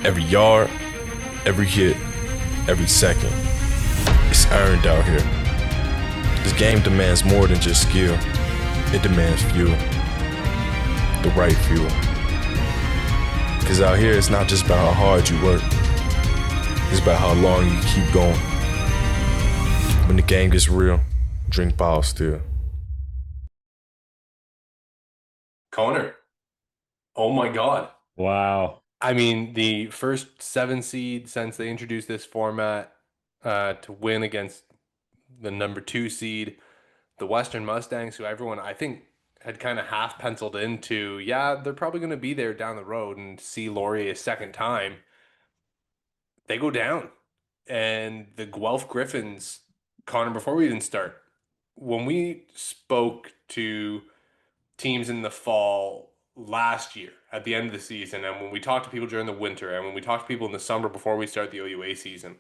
Every yard, every hit, every second. It's earned out here. This game demands more than just skill. It demands fuel. The right fuel. Cause out here it's not just about how hard you work. It's about how long you keep going. When the game gets real, drink bottle still. Connor, oh my God. Wow. I mean, the first seven seed since they introduced this format to win against the number two seed, the Western Mustangs, who everyone I think had kind of half penciled into, yeah, they're probably going to be there down the road and see Laurier a second time. They go down. And the Guelph Griffins, Connor, before we even start, when we spoke to teams in the fall last year at the end of the season, and when we talked to people during the winter, and when we talked to people in the summer before we start the OUA season,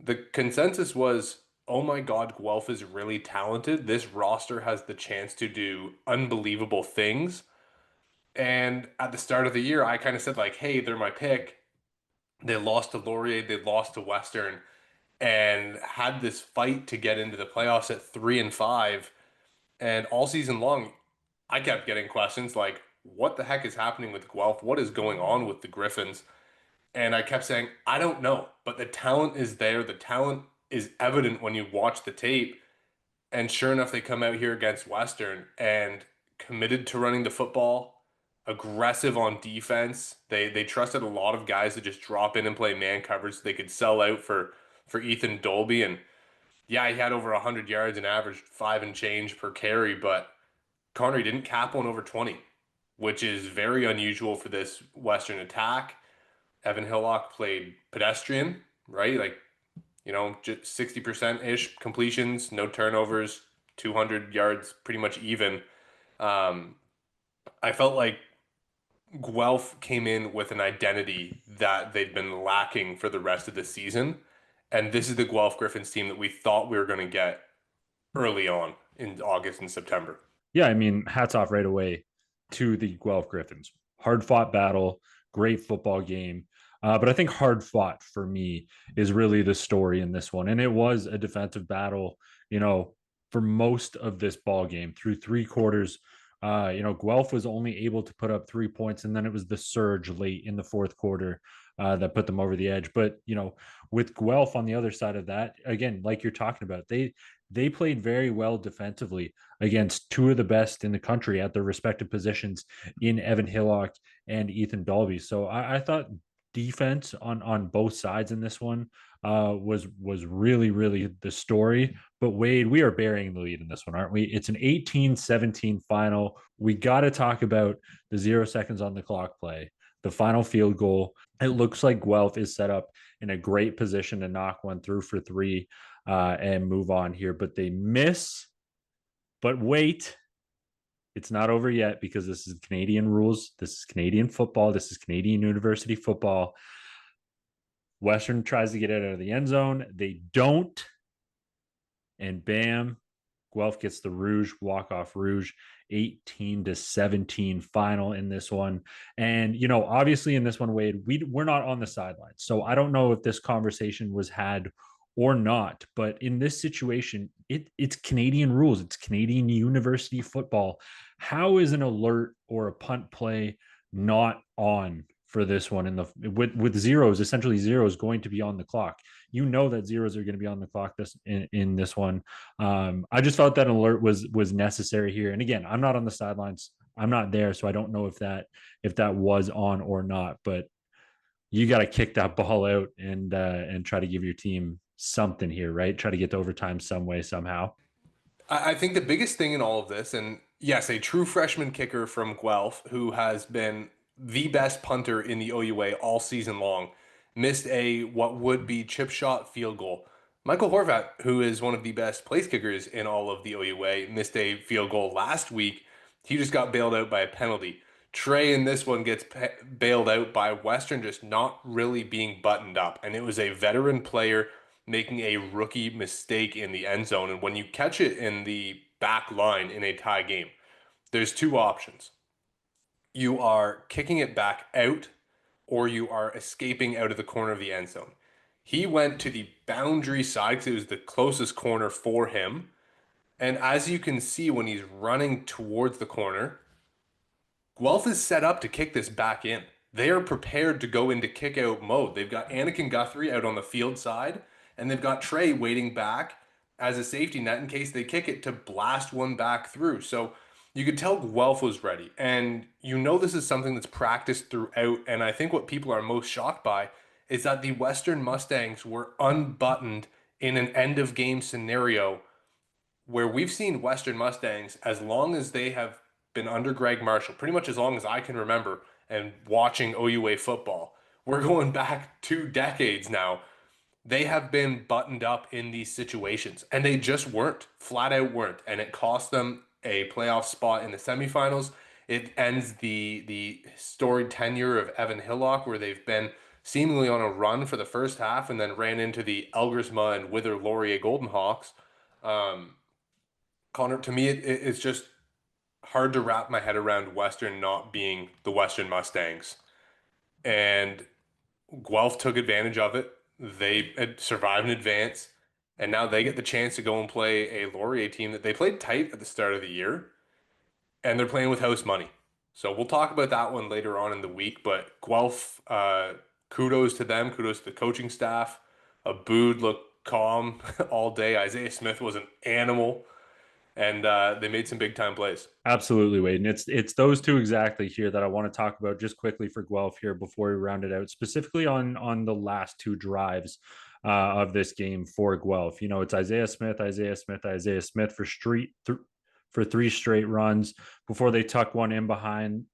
the consensus was, oh my God, Guelph is really talented. This roster has the chance to do unbelievable things. And at the start of the year, I kind of said, like, hey, they're my pick. They lost to Laurier, they lost to Western, and had this fight to get into the playoffs at 3-5. And all season long, I kept getting questions like, what the heck is happening with Guelph? What is going on with the Griffins? And I kept saying, I don't know, but the talent is there. The talent is evident when you watch the tape. And sure enough, they come out here against Western and committed to running the football, aggressive on defense. They trusted a lot of guys to just drop in and play man coverage so they could sell out for Ethan Dolby. And yeah, he had over 100 yards and averaged five and change per carry, but Connery didn't cap one over 20, which is very unusual for this Western attack. Evan Hillock played pedestrian, right? Like, just 60%-ish completions, no turnovers, 200 yards, pretty much even. Um, I felt like Guelph came in with an identity that they'd been lacking for the rest of the season. And this is the Guelph Griffins team that we thought we were going to get early on in August and September. Yeah, I mean, hats off right away to the Guelph Griffins. Hard fought battle, great football game. But I think hard fought for me is really the story in this one. And it was a defensive battle, for most of this ball game through three quarters. Guelph was only able to put up 3 points, and then it was the surge late in the fourth quarter that put them over the edge. But, with Guelph on the other side of that, again, like you're talking about, they played very well defensively against two of the best in the country at their respective positions in Evan Hillock and Ethan Dolby. So I thought defense on both sides in this one was really the story. But Wade, we are burying the lead in this one, aren't we? It's an 18-17 final. We got to talk about the 0 seconds on the clock play, the final field goal. It looks like Guelph is set up in a great position to knock one through for three and move on here, but they miss. But wait, it's not over yet because this is Canadian rules. This is Canadian football. This is Canadian university football. Western tries to get it out of the end zone. They don't. And bam, Guelph gets the Rouge, walk off Rouge, 18-17 final in this one. And, obviously in this one, Wade, we're not on the sidelines. So I don't know if this conversation was had or not. But in this situation, it's Canadian rules. It's Canadian university football. How is an alert or a punt play not on for this one with zeros, essentially zeros going to be on the clock? That zeros are going to be on the clock in this one. I just felt that an alert was necessary here. And again, I'm not on the sidelines. I'm not there, so I don't know if that was on or not. But you got to kick that ball out and try to give your team something here, right? Try to get to overtime some way, somehow. I think the biggest thing in all of this, and yes, a true freshman kicker from Guelph who has been the best punter in the OUA all season long, missed a what would be chip shot field goal. Michael Horvat, who is one of the best place kickers in all of the OUA, missed a field goal last week. He just got bailed out by a penalty. Trey in this one gets bailed out by Western just not really being buttoned up. And it was a veteran player making a rookie mistake in the end zone. And when you catch it in the back line in a tie game, there's two options. You are kicking it back out or you are escaping out of the corner of the end zone. He went to the boundary side because it was the closest corner for him. And as you can see, when he's running towards the corner, Guelph is set up to kick this back in. They are prepared to go into kick out mode. They've got Anakin Guthrie out on the field side, and they've got Trey waiting back as a safety net in case they kick it to blast one back through. So you could tell Guelph was ready. And you know this is something that's practiced throughout. And I think what people are most shocked by is that the Western Mustangs were unbuttoned in an end of game scenario where we've seen Western Mustangs as long as they have been under Greg Marshall, pretty much as long as I can remember and watching OUA football. We're going back 2 decades now. They have been buttoned up in these situations, and they just weren't, flat out weren't, and it cost them a playoff spot in the semifinals. It ends the storied tenure of Evan Hillock, where they've been seemingly on a run for the first half, and then ran into the Elgersma and Wither Laurier Golden Hawks. Um, Connor, to me, it's just hard to wrap my head around Western not being the Western Mustangs. And Guelph took advantage of it. They had survived in advance, and now they get the chance to go and play a Laurier team that they played tight at the start of the year, and they're playing with house money. So we'll talk about that one later on in the week. But Guelph, kudos to them. Kudos to the coaching staff. Abood looked calm all day. Isaiah Smith was an animal, and they made some big time plays. Absolutely, Wade. And it's those two exactly here that I want to talk about just quickly for Guelph here before we round it out, specifically on the last two drives of this game for Guelph. You know, it's Isaiah Smith, Isaiah Smith, Isaiah Smith for three straight runs before they tuck one in behind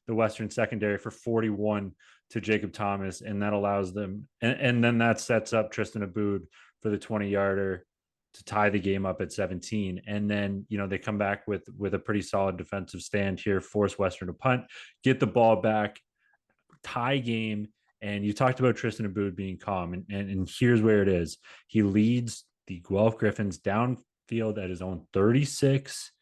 the Western secondary for 41 to Jacob Thomas, and that allows them, and then that sets up Tristan Abood for the 20-yarder to tie the game up at 17. And then, you know, they come back with a pretty solid defensive stand here, force Western to punt, get the ball back, tie game. And you talked about Tristan Abood being calm, and here's where it is. He leads the Guelph Griffins downfield at his own 36.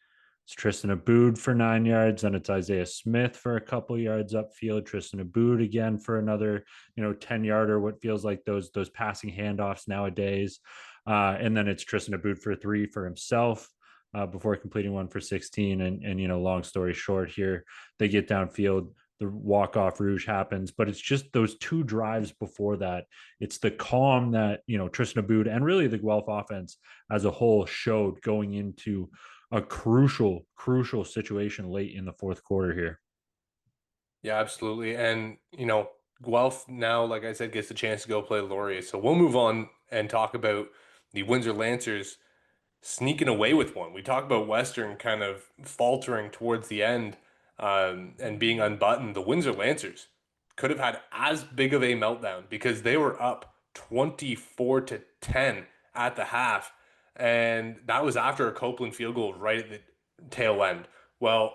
It's Tristan Abood for 9 yards, and it's Isaiah Smith for a couple yards upfield. Tristan Abood again for another, 10-yarder. What feels like those passing handoffs nowadays, and then it's Tristan Abood for 3 for himself before completing one for 16. And long story short, here they get downfield. The walk-off rouge happens, but it's just those two drives before that. It's the calm that Tristan Abood and really the Guelph offense as a whole showed going into a crucial situation late in the fourth quarter here. Yeah, absolutely. And, Guelph now, like I said, gets the chance to go play Laurier. So we'll move on and talk about the Windsor Lancers sneaking away with one. We talk about Western kind of faltering towards the end and being unbuttoned. The Windsor Lancers could have had as big of a meltdown because they were up 24-10 at the half. And that was after a Copeland field goal right at the tail end. Well,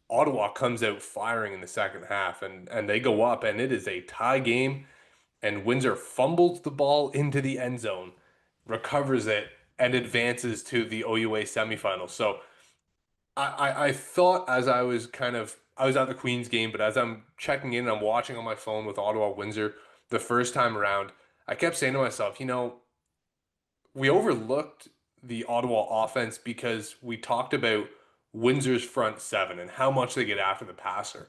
Ottawa comes out firing in the second half and they go up, and it is a tie game. And Windsor fumbles the ball into the end zone, recovers it, and advances to the OUA semifinals. So I thought as I was at the Queens game, but as I'm checking in and I'm watching on my phone with Ottawa Windsor the first time around, I kept saying to myself, we overlooked the Ottawa offense because we talked about Windsor's front seven and how much they get after the passer.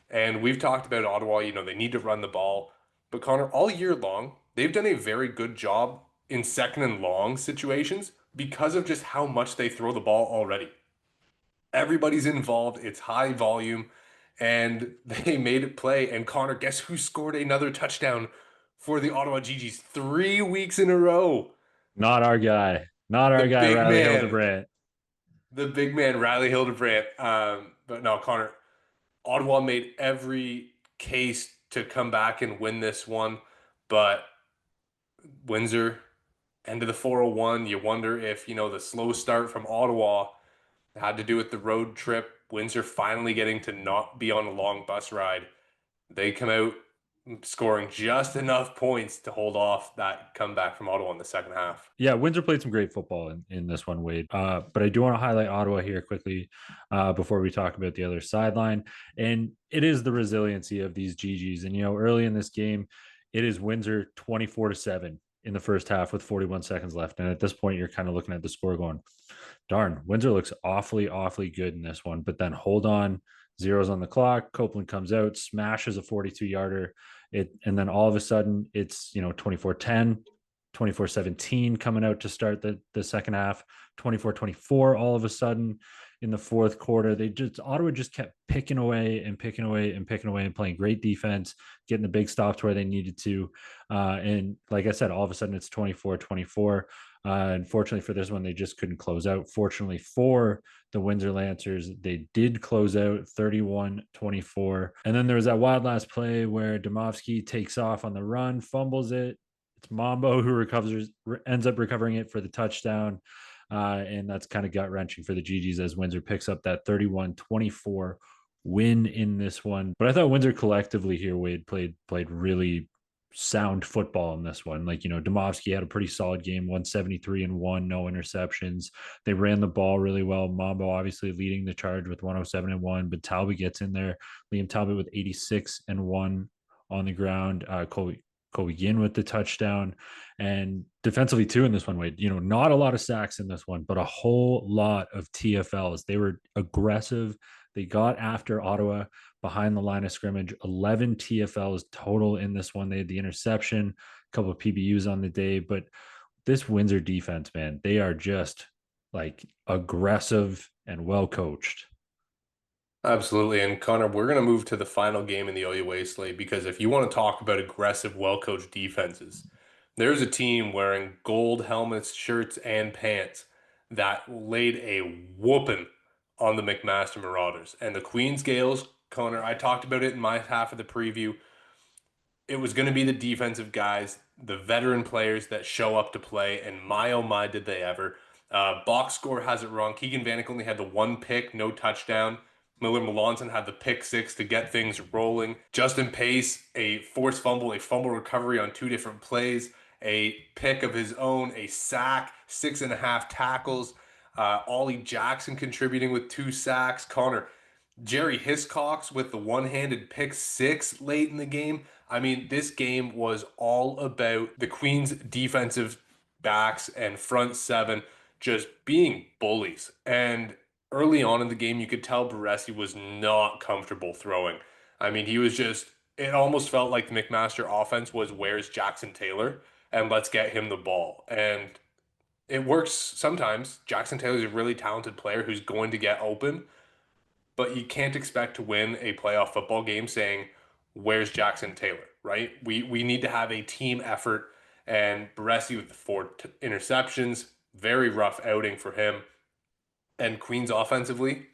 And we've talked about Ottawa, they need to run the ball. But Connor, all year long, they've done a very good job in second and long situations because of just how much they throw the ball already. Everybody's involved, it's high volume, and they made it play. And Connor, guess who scored another touchdown for the Ottawa GGs 3 weeks in a row? Not our guy. Not our The guy, big Riley man. Hildebrandt. The big man, Riley Hildebrandt. But no, Connor, Ottawa made every case to come back and win this one. But Windsor, end of the 401, you wonder if, the slow start from Ottawa had to do with the road trip. Windsor finally getting to not be on a long bus ride. They come out scoring just enough points to hold off that comeback from Ottawa in the second half. Yeah, Windsor played some great football in this one, Wade. But I do want to highlight Ottawa here quickly before we talk about the other sideline. And it is the resiliency of these GGs. And, early in this game, it is Windsor 24-7 in the first half with 41 seconds left. And at this point, you're kind of looking at the score going, darn, Windsor looks awfully, awfully good in this one. But then hold on, zeros on the clock. Copeland comes out, smashes a 42-yarder. And then all of a sudden, it's 24-10, 24-17 coming out to start the second half, 24-24 all of a sudden in the fourth quarter. Ottawa just kept picking away and picking away and picking away and playing great defense, getting the big stops where they needed to. And like I said, all of a sudden it's 24-24. Unfortunately for this one, they just couldn't close out. Fortunately for the Windsor Lancers, they did close out 31-24. And then there was that wild last play where Domovsky takes off on the run, fumbles it. It's Mambo who ends up recovering it for the touchdown. And that's kind of gut wrenching for the GGs as Windsor picks up that 31-24 win in this one. But I thought Windsor collectively here, Wade, played really sound football in this one. Like, Domovsky had a pretty solid game, 173-1, no interceptions. They ran the ball really well. Mambo obviously leading the charge with 107-1, but Talbot gets in there. Liam Talbot with 86-1 on the ground. Kobe Ginn with the touchdown, and defensively too in this one, Wade, not a lot of sacks in this one, but a whole lot of TFLs. They were aggressive. They got after Ottawa behind the line of scrimmage. 11 TFLs total in this one. They had the interception, a couple of PBUs on the day, but this Windsor defense, man, they are just like aggressive and well coached. Absolutely. And Connor, we're going to move to the final game in the OUA slate because if you want to talk about aggressive, well-coached defenses, there's a team wearing gold helmets, shirts, and pants that laid a whooping on the McMaster Marauders. And the Queens Gales, Connor, I talked about it in my half of the preview. It was going to be the defensive guys, the veteran players that show up to play, and my oh my, did they ever. Box score has it wrong. Keegan Vanek only had the one pick, no touchdown. Miller Melanson had the pick six to get things rolling. Justin Pace, a forced fumble, a fumble recovery on two different plays, a pick of his own, a sack, 6.5 tackles. Ollie Jackson contributing with 2 sacks. Connor, Jerry Hiscox with the one-handed pick six late in the game. I mean, this game was all about the Queens defensive backs and front seven just being bullies. And early on in the game, you could tell Baresi was not comfortable throwing. I mean, he was just, it almost felt like the McMaster offense was where's Jackson Taylor and let's get him the ball. And it works sometimes. Jackson Taylor's a really talented player who's going to get open, but you can't expect to win a playoff football game saying, where's Jackson Taylor, right? We need to have a team effort, and Baresi with the 4 interceptions, very rough outing for him. And Queens offensively,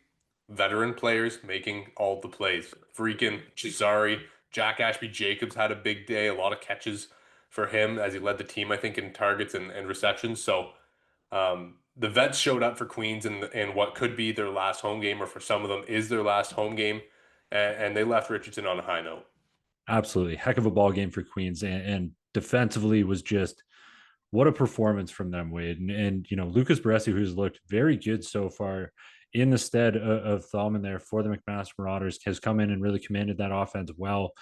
veteran players making all the plays. Freaking Cesari, Jack Ashby Jacobs had a big day, a lot of catches for him as he led the team, I think, in targets and receptions. So the vets showed up for Queens in what could be their last home game, or for some of them is their last home game, and they left Richardson on a high note. Absolutely. Heck of a ball game for Queens, and defensively was just what a performance from them, Wade. And Lucas Baresi, who's looked very good so far in the stead of Thalman there for the McMaster Marauders, has come in and really commanded that offense well.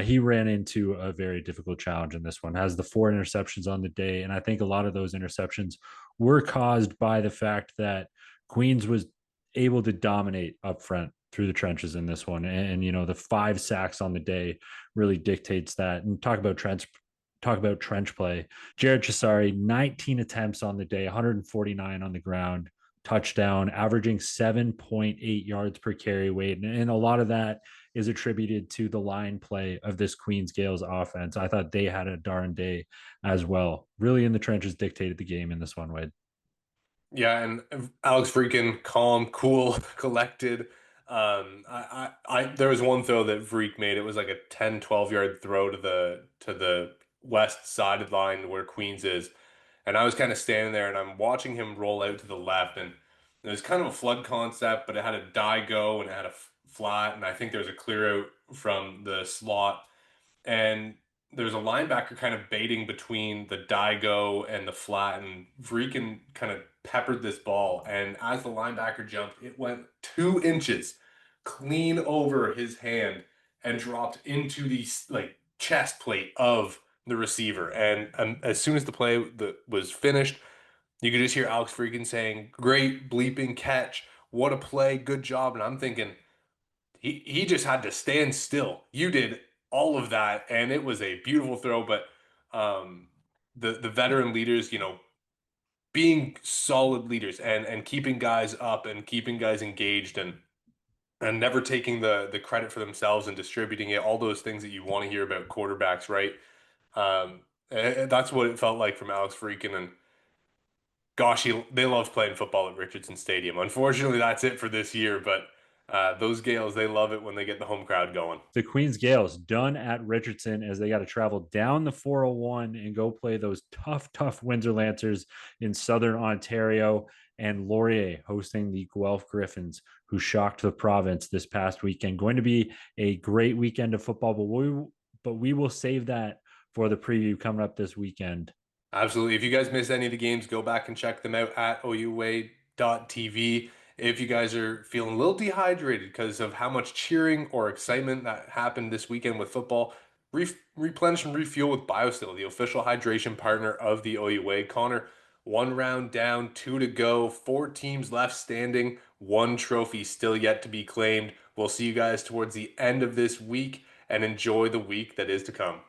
He ran into a very difficult challenge in this one, has the 4 interceptions on the day. And I think a lot of those interceptions were caused by the fact that Queens was able to dominate up front through the trenches in this one. And the 5 sacks on the day really dictates that. And talk about trench play. Jared Cesari, 19 attempts on the day, 149 on the ground, touchdown, averaging 7.8 yards per carry, Wade. And a lot of that is attributed to the line play of this Queens Gales offense. I thought they had a darn day as well. Really in the trenches dictated the game in this one, Wade. Yeah, and Alex Freakin, calm, cool, collected. There was one throw that Freak made. It was like a 10, 12-yard throw to the west side line where Queens is. And I was kind of standing there and I'm watching him roll out to the left. And it was kind of a flood concept, but it had a die go and it had a flat. And I think there was a clear out from the slot. and there's a linebacker kind of baiting between the Daigo and the flat, and Vreeken kind of peppered this ball. And as the linebacker jumped, it went 2 inches clean over his hand and dropped into the like chest plate of the receiver. And as soon as the play was finished, you could just hear Alex Vreeken saying, "Great bleeping catch! What a play! Good job!" And I'm thinking, he just had to stand still. You did all of that, and it was a beautiful throw. But the veteran leaders, being solid leaders and keeping guys up and keeping guys engaged and never taking the credit for themselves and distributing it, all those things that you want to hear about quarterbacks, right? That's what it felt like from Alex Freakin. And gosh, they love playing football at Richardson Stadium. Unfortunately, that's it for this year, but those Gales, they love it when they get the home crowd going. The Queens Gales done at Richardson as they got to travel down the 401 and go play those tough Windsor Lancers in Southern Ontario, and Laurier hosting the Guelph Griffins, who shocked the province this past weekend. Going to be a great weekend of football, but we will save that for the preview coming up this weekend. Absolutely. If you guys missed any of the games, go back and check them out at OUA.tv. If you guys are feeling a little dehydrated because of how much cheering or excitement that happened this weekend with football, replenish and refuel with BioStill, the official hydration partner of the OUA. Connor, 1 round down, 2 to go, 4 teams left standing, 1 trophy still yet to be claimed. We'll see you guys towards the end of this week, and enjoy the week that is to come.